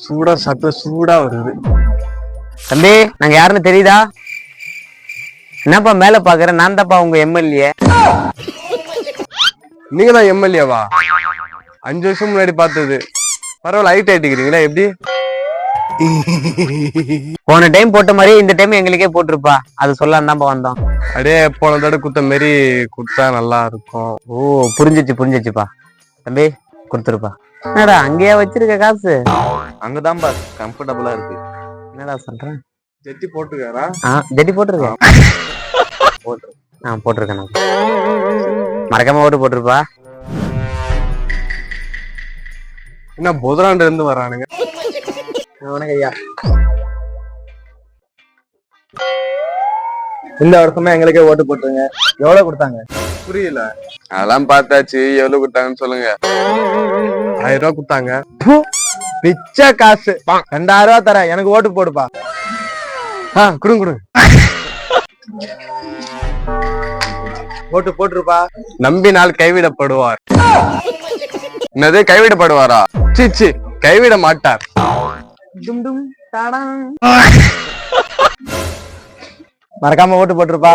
சூடா சாப்பிட்டு சூடா வருது. தம்பி, நாங்க யாருன்னு தெரியுதா? என்னப்பா மேல பாக்குற? நான் தான்ப்பா உங்க எம்எல்ஏ. நீங்க தான் எம்எல்ஏவா? 5 வருஷம் முன்னாடி பார்த்தது. பரவாயில்ல, ஹைட் ஆயிட்டுக்கிறீங்களா? எப்படி? போன டைம் போட்ட மாதிரி இந்த டைம் எங்களுக்கே போட்டிருப்பா. அது சொல்லலாம் தான்ப்பா வந்தோம். அப்படியே போன தடவை குத்த மாரி குடுத்தா நல்லா இருக்கும். ஓ, புரிஞ்சிச்சுப்பா. தம்பி, கொடுத்துருப்பா. என்னடா அங்கேயா வச்சிருக்க காசு? அங்கதான் பாஸ் கம்ஃபர்டபுளா இருக்கு. என்னடா சொல்றேன்? ஜெட்டி போட்டுக்காரா? ஜெட்டி போட்டிருக்கேன். போட்டிருக்கேன். மறக்காம ஓட்டு போட்டிருப்பா. என்ன புதராண்டு இருந்து வரானுங்க? ஐயா, இந்த வருஷமே எங்களுக்கே ஓட்டு போட்டுருங்க. எவ்வளவு கொடுத்தாங்க? புரியல. அதெல்லாம் பார்த்தாச்சு. எவ்வளவு கொடுத்தாங்கன்னு சொல்லுங்க. 1000 ரூபாய் கொடுத்தாங்க. பிச்சை காசு. 2000 ரூபாய் தரேன், எனக்கு ஓட்டு போடுப்பா. கொடுங்க. ஓட்டு போட்டுருப்பா. நம்பினால் கைவிடப்படுவார். என்னது கைவிடப்படுவாரா? சி கைவிட மாட்டார். மறக்காம ஓட்டு போட்டுருப்பா.